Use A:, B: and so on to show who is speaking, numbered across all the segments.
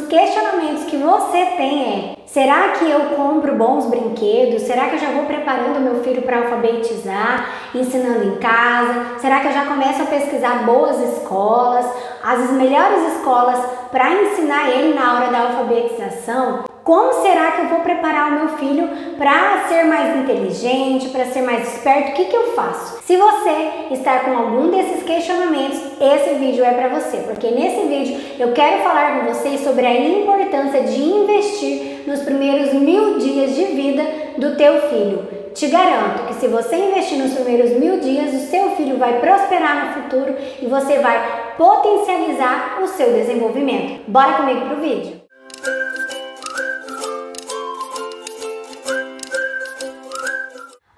A: questionamentos que você tem é: será que eu compro bons brinquedos? Será que eu já vou preparando meu filho para alfabetizar, ensinando em casa? Será que eu já começo a pesquisar boas escolas, as melhores escolas para ensinar ele na hora da alfabetização? Como será que eu vou preparar o meu filho para ser mais inteligente, para ser mais esperto? O que eu faço? Se você está com algum desses questionamentos, esse vídeo é para você, porque nesse vídeo eu quero falar com vocês sobre a importância de investir nos primeiros 1000 dias de vida do teu filho. Te garanto que se você investir nos primeiros 1000 dias, o seu filho vai prosperar no futuro e você vai potencializar o seu desenvolvimento. Bora comigo pro vídeo!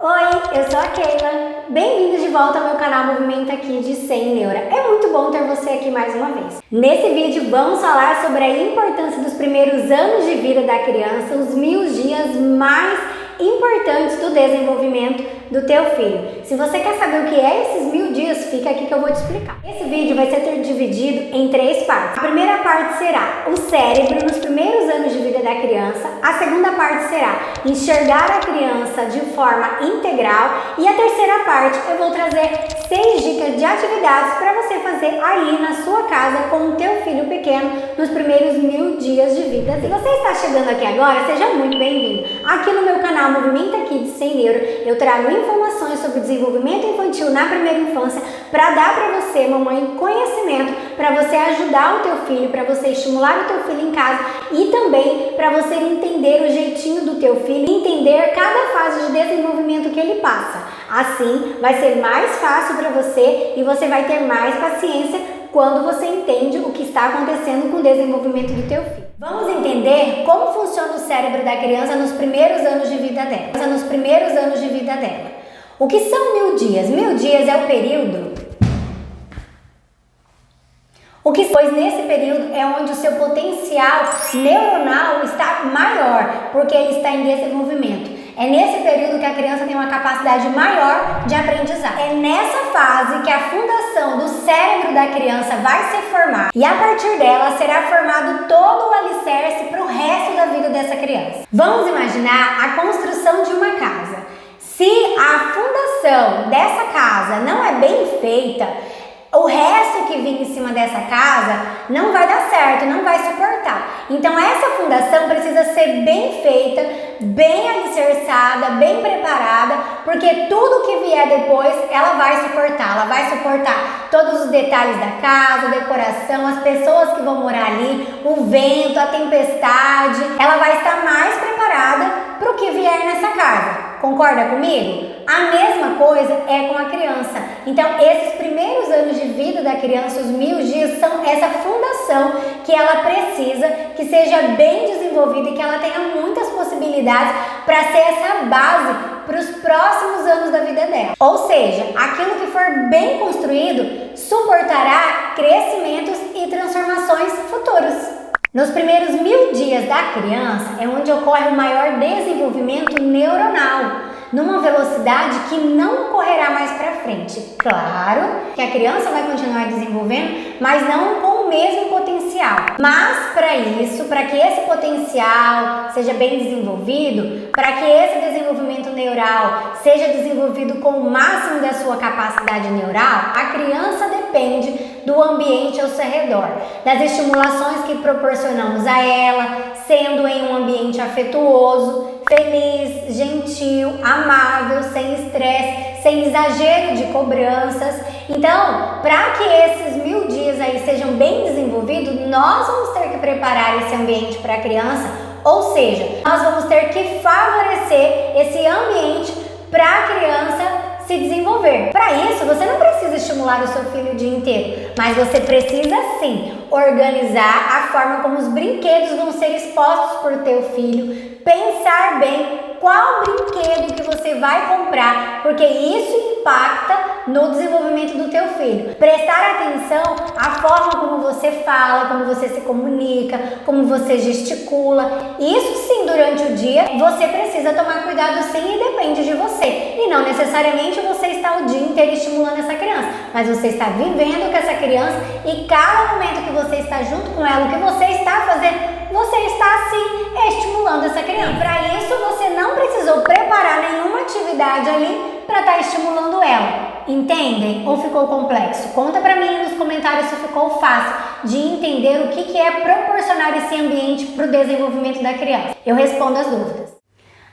A: Oi, eu sou a Keila. Bem-vindos de volta ao meu canal Movimento Aqui de 100 Neura. É muito bom ter você aqui mais uma vez. Nesse vídeo vamos falar sobre a importância dos primeiros anos de vida da criança, os 1000 dias mais importantes do desenvolvimento do teu filho. Se você quer saber o que é esses 1000 dias, fica aqui que eu vou te explicar. Esse vídeo vai ser dividido em 3 partes. A primeira parte será o cérebro nos primeiros anos de vida da criança. A segunda parte será enxergar a criança de forma integral. E a terceira parte eu vou trazer 6 dicas de atividades para você fazer aí na sua casa com o teu filho pequeno nos primeiros 1000 dias de vida. Se você está chegando aqui agora, seja muito bem-vindo. Aqui no meu canal Movimento Aqui de 100 Neura, eu trago informações sobre desenvolvimento infantil na primeira infância para dar para você, mamãe, conhecimento para você ajudar o teu filho, para você estimular o teu filho em casa e também para você entender o jeitinho do teu filho, entender cada fase de desenvolvimento que ele passa. Assim, vai ser mais fácil para você e você vai ter mais paciência quando você entende o que está acontecendo com o desenvolvimento do teu filho. Vamos entender como funciona o cérebro da criança nos primeiros anos de vida dela. O que são 1000 dias? 1000 dias é o período. Pois nesse período é onde o seu potencial neuronal está maior, porque ele está em desenvolvimento. É nesse período que a criança tem uma capacidade maior de aprendizado. É nessa fase que a fundação do cérebro da criança vai se formar e a partir dela será formado todo o alicerce para o resto da vida dessa criança. Vamos imaginar a construção de uma casa. Se a fundação dessa casa não é bem feita, o resto que vem em cima dessa casa não vai dar certo, não vai suportar. Então essa fundação precisa ser bem feita, bem alicerçada, bem preparada, porque tudo que vier depois ela vai suportar todos os detalhes da casa, a decoração, as pessoas que vão morar ali, o vento, a tempestade. Ela vai estar mais preparada para o que vier nessa casa. Concorda comigo? A mesma coisa é com a criança. Então, esses primeiros anos de vida da criança, os 1000 dias, são essa fundação que ela precisa que seja bem desenvolvida e que ela tenha muitas possibilidades para ser essa base para os próximos anos da vida dela. Ou seja, aquilo que for bem construído suportará crescimentos e transformações futuros. Nos primeiros 1000 dias da criança é onde ocorre o maior desenvolvimento neuronal, numa velocidade que não ocorrerá mais para frente. Claro que a criança vai continuar desenvolvendo, mas não com o mesmo potencial. Mas para isso, para que esse potencial seja bem desenvolvido, para que esse desenvolvimento neural seja desenvolvido com o máximo da sua capacidade neural, a criança depende do ambiente ao seu redor, das estimulações que proporcionamos a ela, sendo em um ambiente afetuoso, feliz, gentil, amável, sem estresse, sem exagero de cobranças. Então, para que esses 1000 dias aí sejam bem desenvolvidos, nós vamos ter que preparar esse ambiente para a criança, ou seja, nós vamos ter que favorecer esse ambiente para a criança se desenvolver. Para isso, você não precisa estimular o seu filho o dia inteiro, mas você precisa sim organizar a forma como os brinquedos vão ser expostos por teu filho, pensar bem qual brinquedo que você vai comprar, porque isso impacta no desenvolvimento do teu filho. Prestar atenção à forma como você fala, como você se comunica, como você gesticula. Isso sim, durante o dia, você precisa tomar cuidado sim e depende de você. E não necessariamente você está o dia inteiro estimulando essa criança, mas você está vivendo com essa criança e cada momento que você está junto com ela, o que você está fazendo estimulando essa criança. E para isso você não precisou preparar nenhuma atividade ali para estar estimulando ela. Entendem? Ou ficou complexo? Conta pra mim nos comentários se ficou fácil de entender o que é proporcionar esse ambiente para o desenvolvimento da criança. Eu respondo as dúvidas.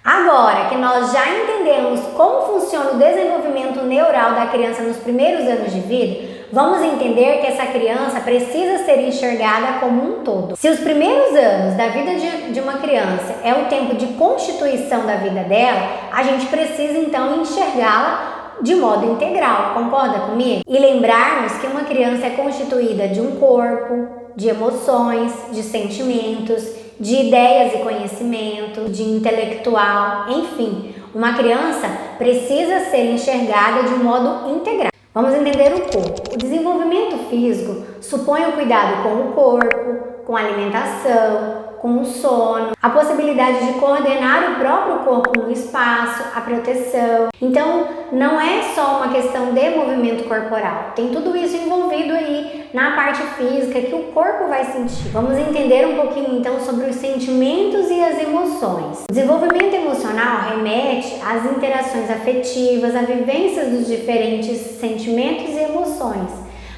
A: Agora que nós já entendemos como funciona o desenvolvimento neural da criança nos primeiros anos de vida, vamos entender que essa criança precisa ser enxergada como um todo. Se os primeiros anos da vida de uma criança é o tempo de constituição da vida dela, a gente precisa então enxergá-la de modo integral, concorda comigo? E lembrarmos que uma criança é constituída de um corpo, de emoções, de sentimentos, de ideias e conhecimento, de intelectual, enfim. Uma criança precisa ser enxergada de modo integral. Vamos entender o corpo. O desenvolvimento físico supõe o cuidado com o corpo, com a alimentação, com o sono, a possibilidade de coordenar o próprio corpo no espaço, a proteção. Então, não é só uma questão de movimento corporal, tem tudo isso envolvido aí na parte física que o corpo vai sentir. Vamos entender um pouquinho então sobre os sentimentos e as emoções. O desenvolvimento emocional remete às interações afetivas, à vivência dos diferentes sentimentos e emoções.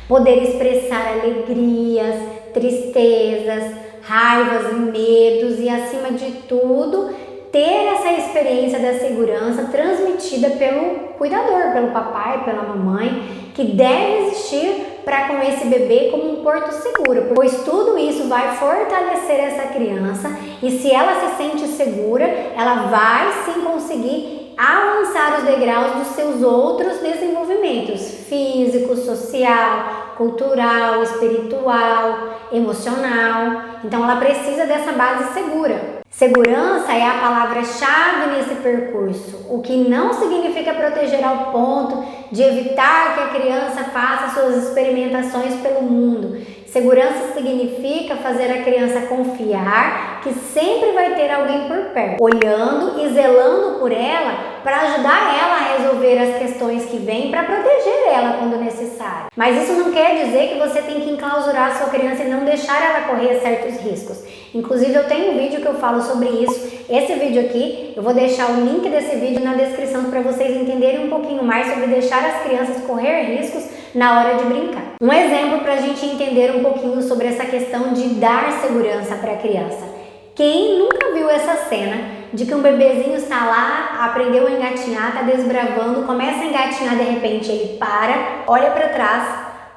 A: Poder expressar alegrias, tristezas, raivas e medos e, acima de tudo, ter essa experiência da segurança transmitida pelo cuidador, pelo papai, pela mamãe, que deve existir para com esse bebê como um porto seguro, pois tudo isso vai fortalecer essa criança e se ela se sente segura, ela vai sim conseguir avançar os degraus dos seus outros desenvolvimentos físico, social, cultural, espiritual, emocional. Então ela precisa dessa base segura. Segurança é a palavra-chave nesse percurso, o que não significa proteger ao ponto de evitar que a criança faça suas experimentações pelo mundo. Segurança significa fazer a criança confiar que sempre vai ter alguém por perto, olhando e zelando por ela para ajudar ela a resolver as questões que vêm, para proteger ela quando necessário. Mas isso não quer dizer que você tem que enclausurar a sua criança e não deixar ela correr certos riscos. Inclusive eu tenho um vídeo que eu falo sobre isso. Esse vídeo aqui, eu vou deixar o link desse vídeo na descrição para vocês entenderem um pouquinho mais sobre deixar as crianças correr riscos na hora de brincar. Um exemplo para a gente entender um pouquinho sobre essa questão de dar segurança para a criança. Quem nunca viu essa cena de que um bebezinho está lá, aprendeu a engatinhar, está desbravando, começa a engatinhar, de repente ele para, olha para trás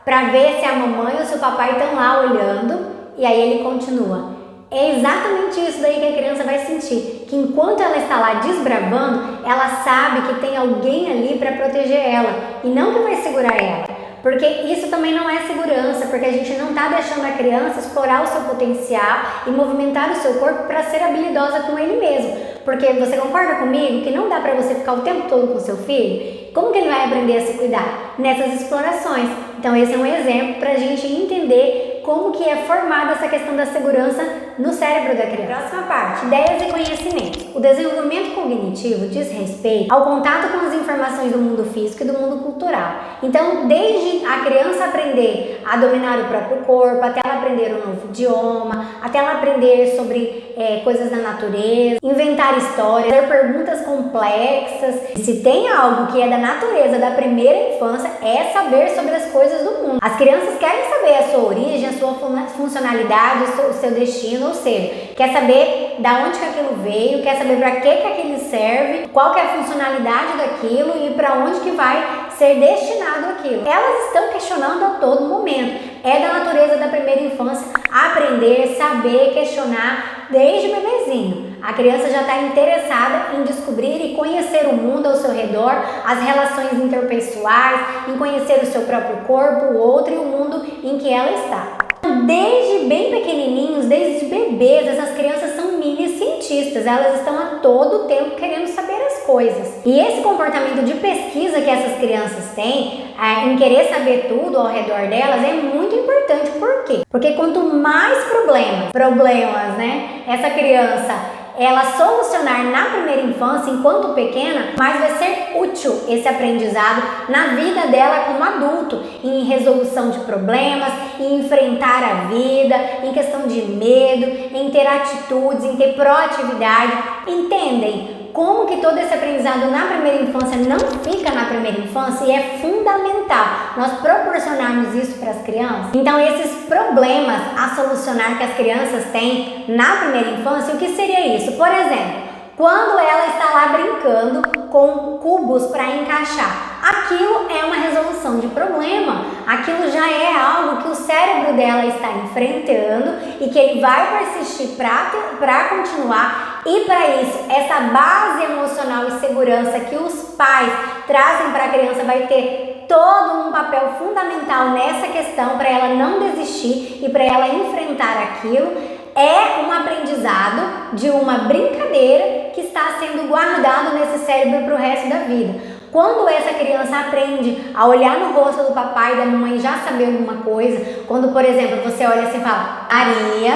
A: para ver se a mamãe ou se o papai estão lá olhando e aí ele continua. É exatamente isso daí que a criança vai sentir, que enquanto ela está lá desbravando, ela sabe que tem alguém ali para proteger ela e não que vai segurar ela. Porque isso também não é segurança, porque a gente não está deixando a criança explorar o seu potencial e movimentar o seu corpo para ser habilidosa com ele mesmo. Porque você concorda comigo que não dá para você ficar o tempo todo com seu filho? Como que ele vai aprender a se cuidar? Nessas explorações. Então esse é um exemplo para a gente entender como que é formada essa questão da segurança no cérebro da criança. Próxima parte, ideias e conhecimentos. O desenvolvimento cognitivo diz respeito ao contato com as informações do mundo físico e do mundo cultural. Então, desde a criança aprender a dominar o próprio corpo, até ela aprender um novo idioma, até ela aprender sobre coisas da natureza, inventar histórias, fazer perguntas complexas. Se tem algo que é da natureza da primeira infância, é saber sobre as coisas do mundo. As crianças querem saber a sua origem, a sua funcionalidade, o seu destino, ou seja, quer saber da onde que aquilo veio, quer saber para que aquilo serve, qual que é a funcionalidade daquilo e para onde que vai ser destinado aquilo. Elas estão questionando a todo momento. É da natureza da primeira infância aprender, saber, questionar desde bebezinho. A criança já está interessada em descobrir e conhecer o mundo ao seu redor, as relações interpessoais, em conhecer o seu próprio corpo, o outro e o mundo em que ela está. Desde bem pequenininhos, desde bebês, essas crianças são mini cientistas, elas estão a todo tempo querendo saber as coisas. E esse comportamento de pesquisa que essas crianças têm, em querer saber tudo ao redor delas, é muito importante. Por quê? Porque quanto mais problemas, né, essa criança ela solucionar na primeira infância, enquanto pequena, mais vai ser útil esse aprendizado na vida dela como adulto, em resolução de problemas, em enfrentar a vida, em questão de medo, em ter atitudes, em ter proatividade. Entendem como que todo esse aprendizado na primeira infância não fica na primeira infância e é fundamental nós proporcionarmos isso para as crianças? Então, esses problemas a solucionar que as crianças têm na primeira infância, o que seria isso? Por exemplo, quando ela está lá brincando com cubos para encaixar, aquilo é uma resolução de problema, aquilo já é algo que o cérebro dela está enfrentando e que ele vai persistir para continuar. E para isso, essa base emocional e segurança que os pais trazem para a criança vai ter todo um papel fundamental nessa questão para ela não desistir e para ela enfrentar aquilo. É um aprendizado de uma brincadeira que está sendo guardado nesse cérebro para o resto da vida. Quando essa criança aprende a olhar no rosto do papai e da mamãe e já saber alguma coisa, quando, por exemplo, você olha assim e fala, Maria,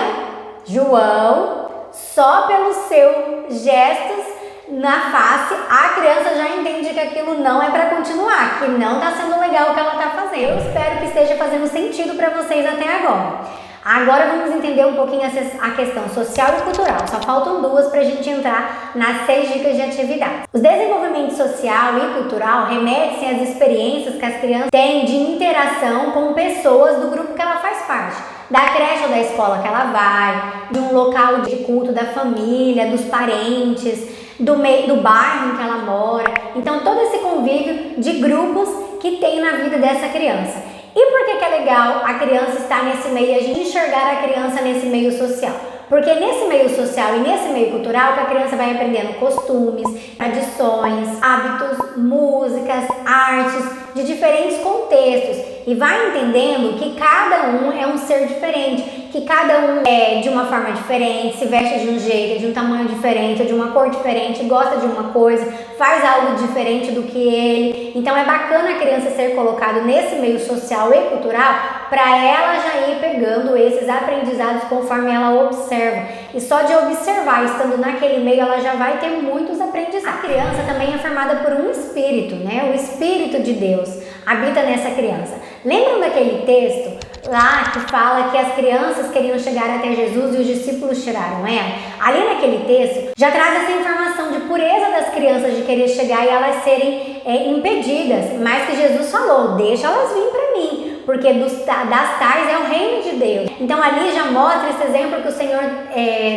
A: João, só pelos seus gestos na face, a criança já entende que aquilo não é para continuar, que não está sendo legal o que ela está fazendo. Eu espero que esteja fazendo sentido para vocês até agora. Agora vamos entender um pouquinho a questão social e cultural. Só faltam duas para a gente entrar nas 6 dicas de atividade. O desenvolvimento social e cultural remete-se às experiências que as crianças têm de interação com pessoas do grupo que ela faz parte. Da creche ou da escola que ela vai, de um local de culto da família, dos parentes, do bairro em que ela mora. Então todo esse convívio de grupos que tem na vida dessa criança. E por que é legal a criança estar nesse meio e a gente enxergar a criança nesse meio social? Porque nesse meio social e nesse meio cultural que a criança vai aprendendo costumes, tradições, hábitos, músicas, artes de diferentes contextos e vai entendendo que cada um é um ser diferente, que cada um é de uma forma diferente, se veste de um jeito, de um tamanho diferente, de uma cor diferente, gosta de uma coisa, faz algo diferente do que ele. Então é bacana a criança ser colocada nesse meio social e cultural para ela já ir pegando esses aprendizados conforme ela observa. E só de observar, estando naquele meio, ela já vai ter muitos aprendizados. A criança também é formada por um espírito, né? O Espírito de Deus habita nessa criança. Lembram daquele texto lá que fala que as crianças queriam chegar até Jesus e os discípulos tiraram ela? Ali naquele texto já traz essa informação de pureza das crianças de querer chegar e elas serem impedidas, mas que Jesus falou, deixa elas virem para mim, porque das tais é o reino de Deus. Então ali já mostra esse exemplo que o Senhor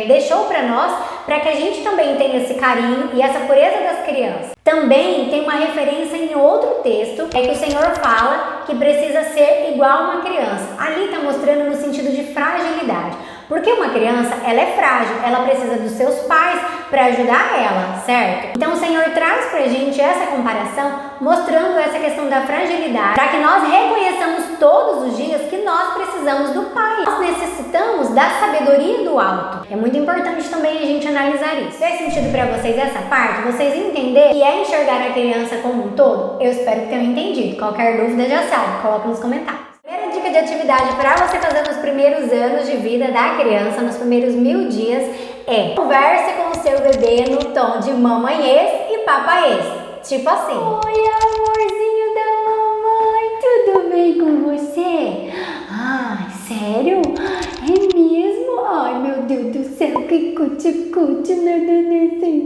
A: deixou para nós, para que a gente também tenha esse carinho e essa pureza das crianças. Também tem uma referência em outro texto, que o Senhor fala que precisa ser igual a uma criança. Ali está mostrando no sentido de fragilidade. Porque uma criança, ela é frágil, ela precisa dos seus pais para ajudar ela, certo? Então o Senhor traz pra gente essa comparação, mostrando essa questão da fragilidade, para que nós reconheçamos todos os dias que nós precisamos do Pai. Nós necessitamos da sabedoria do alto. É muito importante também a gente analisar isso. Fez sentido para vocês essa parte? Vocês entenderem que é enxergar a criança como um todo? Eu espero que tenham entendido. Qualquer dúvida já sabe, coloca nos comentários. Primeira dica de atividade para você fazer nos primeiros anos de vida da criança, nos primeiros 1000 dias, é converse com o seu bebê no tom de mamães e papaiês. Tipo assim: oi, amorzinho da mamãe, tudo bem com você? Ai, sério? É mesmo? Ai, meu Deus do céu, que cuti-cuti,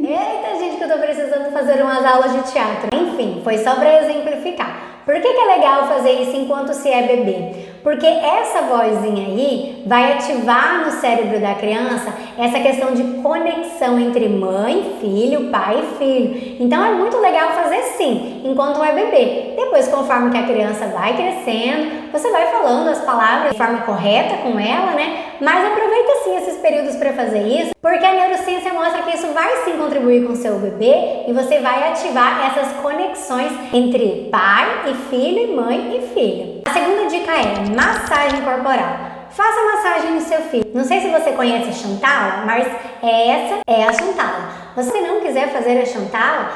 A: Eita, gente, que eu tô precisando fazer umas aulas de teatro. Enfim, foi só para exemplificar. Por que é legal fazer isso enquanto se é bebê? Porque essa vozinha aí vai ativar no cérebro da criança essa questão de conexão entre mãe, filho, pai e filho. Então é muito legal fazer sim, enquanto é bebê. Depois, conforme que a criança vai crescendo, você vai falando as palavras de forma correta com ela, né? Mas aproveita sim esses períodos para fazer isso, porque a neurociência mostra que isso vai sim contribuir com o seu bebê e você vai ativar essas conexões entre pai e filho e mãe e filho. A segunda dica é massagem corporal. Faça massagem no seu filho. Não sei se você conhece a Chantala, mas essa é a Chantala. Se você não quiser fazer a Chantala,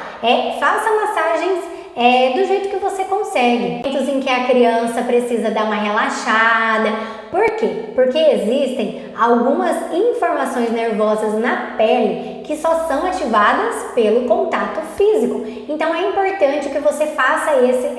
A: faça massagens do jeito que você consegue. Momentos em que a criança precisa dar uma relaxada. Por quê? Porque existem algumas informações nervosas na pele que só são ativadas pelo contato físico. Então é importante que você faça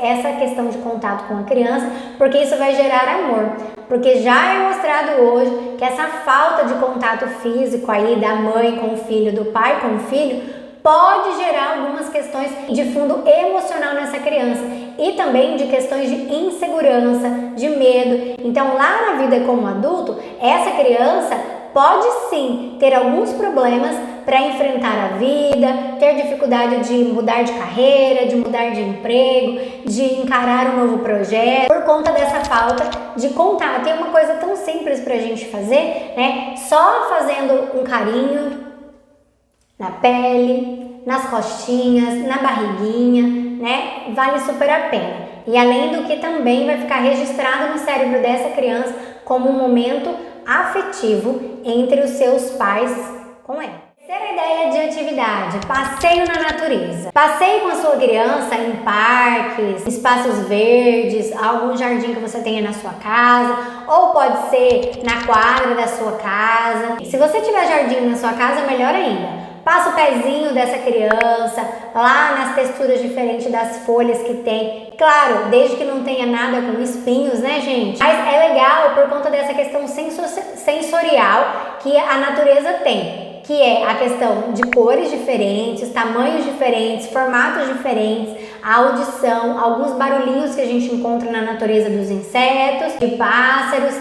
A: essa questão de contato com a criança, porque isso vai gerar amor. Porque já é mostrado hoje que essa falta de contato físico aí da mãe com o filho, do pai com o filho, pode gerar algumas questões de fundo emocional nessa criança e também de questões de insegurança, de medo. Então, lá na vida como adulto, essa criança pode sim ter alguns problemas para enfrentar a vida, ter dificuldade de mudar de carreira, de mudar de emprego, de encarar um novo projeto, por conta dessa falta de contato. E é uma coisa tão simples para a gente fazer, né? Só fazendo um carinho na pele, nas costinhas, na barriguinha, né? Vale super a pena. E além do que também vai ficar registrado no cérebro dessa criança como um momento afetivo entre os seus pais com ela. Terceira ideia de atividade, passeio na natureza. Passeie com a sua criança em parques, espaços verdes, algum jardim que você tenha na sua casa, ou pode ser na quadra da sua casa. Se você tiver jardim na sua casa, melhor ainda. Passa o pezinho dessa criança lá nas texturas diferentes das folhas que tem. Claro, desde que não tenha nada com espinhos, né, gente? Mas é legal por conta dessa questão sensorial que a natureza tem, que é a questão de cores diferentes, tamanhos diferentes, formatos diferentes, a audição, alguns barulhinhos que a gente encontra na natureza dos insetos, de pássaros.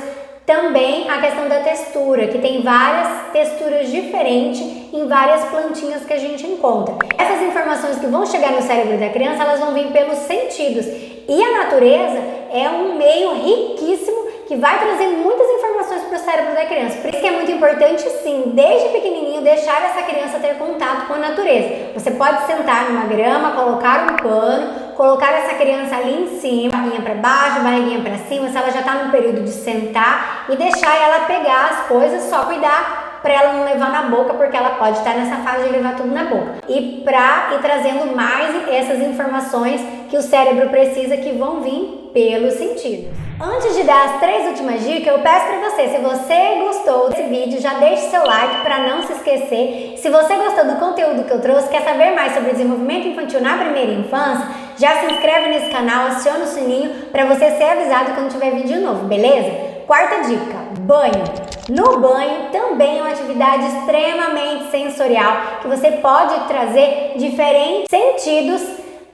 A: Também a questão da textura, que tem várias texturas diferentes em várias plantinhas que a gente encontra. Essas informações que vão chegar no cérebro da criança, elas vão vir pelos sentidos. E a natureza é um meio riquíssimo que vai trazer muitas informações para o cérebro da criança. Por isso que é muito importante, sim, desde pequenininho, deixar essa criança ter contato com a natureza. Você pode sentar numa grama, colocar um pano, colocar essa criança ali em cima, barriguinha para baixo, barriguinha para cima, se ela já está no período de sentar, e deixar ela pegar as coisas, só cuidar para ela não levar na boca, porque ela pode estar nessa fase de levar tudo na boca. E para ir trazendo mais essas informações que o cérebro precisa, que vão vir pelos sentidos. Antes de dar as 3 últimas dicas, eu peço para você, se você gostou desse vídeo, já deixe seu like para não se esquecer. Se você gostou do conteúdo que eu trouxe, quer saber mais sobre desenvolvimento infantil na primeira infância, já se inscreve nesse canal, aciona o sininho para você ser avisado quando tiver vídeo novo, beleza? Quarta dica, banho. No banho também é uma atividade extremamente sensorial, que você pode trazer diferentes sentidos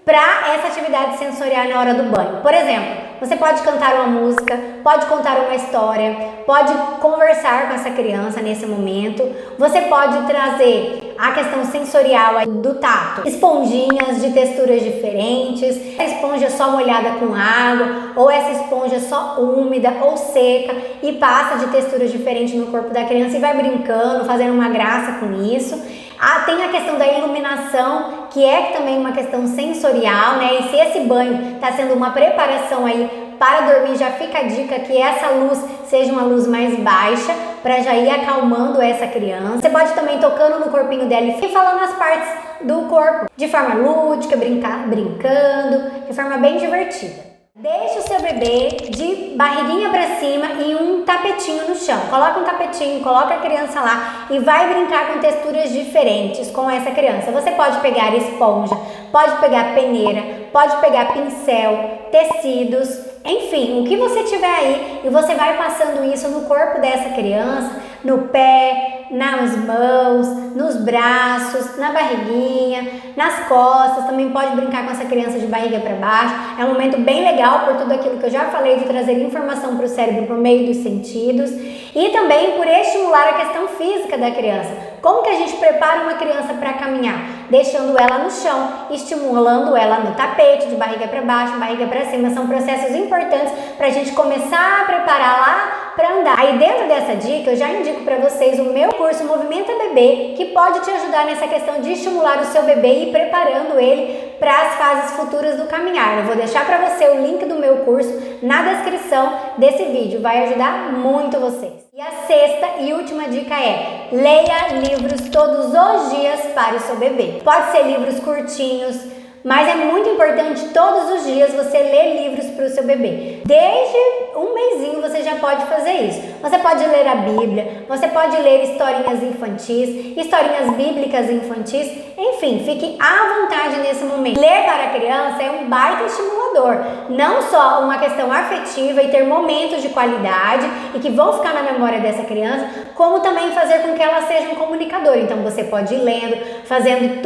A: para essa atividade sensorial na hora do banho. Por exemplo, você pode cantar uma música, pode contar uma história, pode conversar com essa criança nesse momento. Você pode trazer a questão sensorial do tato, esponjinhas de texturas diferentes, essa esponja só molhada com água, ou essa esponja só úmida ou seca e passa de texturas diferentes no corpo da criança e vai brincando, fazendo uma graça com isso. Tem a questão da iluminação, que é também uma questão sensorial, né? E se esse banho está sendo uma preparação aí para dormir, já fica a dica que essa luz seja uma luz mais baixa, para já ir acalmando essa criança. Você pode também tocando no corpinho dela e falando as partes do corpo, de forma lúdica, brincando, de forma bem divertida. Deixe o seu bebê de barriguinha para cima e um tapetinho no chão. Coloca um tapetinho, coloca a criança lá e vai brincar com texturas diferentes com essa criança. Você pode pegar esponja, pode pegar peneira, pode pegar pincel, tecidos, enfim, o que você tiver aí, e você vai passando isso no corpo dessa criança, no pé, nas mãos, nos braços, na barriguinha, nas costas. Também pode brincar com essa criança de barriga para baixo. É um momento bem legal por tudo aquilo que eu já falei de trazer informação para o cérebro por meio dos sentidos e também por estimular a questão física da criança. Como que a gente prepara uma criança para caminhar? Deixando ela no chão, estimulando ela no tapete, de barriga para baixo, barriga para cima. São processos importantes para a gente começar a preparar lá para andar. Aí dentro dessa dica eu já indico para vocês o meu curso Movimenta Bebê, que pode te ajudar nessa questão de estimular o seu bebê e ir preparando ele para as fases futuras do caminhar. Eu vou deixar para você o link do meu curso na descrição desse vídeo, vai ajudar muito vocês. E a sexta e última dica é: leia livros todos os dias para o seu bebê. Pode ser livros curtinhos, Mas é muito importante todos os dias você ler livros para o seu bebê. Desde um mesinho você já pode fazer isso. Você pode ler a Bíblia, você pode ler historinhas infantis, historinhas bíblicas infantis, enfim, fique à vontade nesse momento. Ler para a criança é um baita estimulador, não só uma questão afetiva e ter momentos de qualidade e que vão ficar na memória dessa criança, como também fazer com que ela seja um comunicador. Então você pode ir lendo, fazendo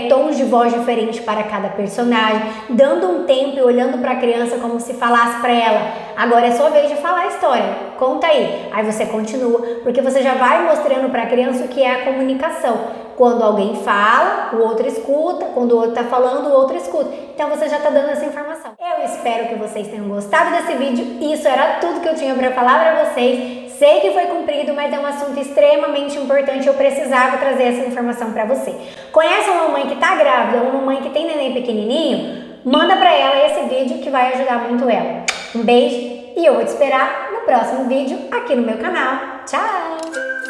A: tons de voz diferentes para cada personagem, dando um tempo e olhando para a criança como se falasse para ela: agora é sua vez de falar a história, conta aí. Aí você continua, porque você já vai mostrando para a criança o que é a comunicação. Quando alguém fala, o outro escuta, quando o outro está falando, o outro escuta. Então você já está dando essa informação. Eu espero que vocês tenham gostado desse vídeo. Isso era tudo que eu tinha para falar para vocês. Sei que foi comprido, mas é um assunto extremamente importante. Eu precisava trazer essa informação para você. Conhece uma mamãe que está grávida, uma mamãe que tem neném pequenininho? Manda para ela esse vídeo que vai ajudar muito ela. Um beijo e eu vou te esperar no próximo vídeo aqui no meu canal. Tchau!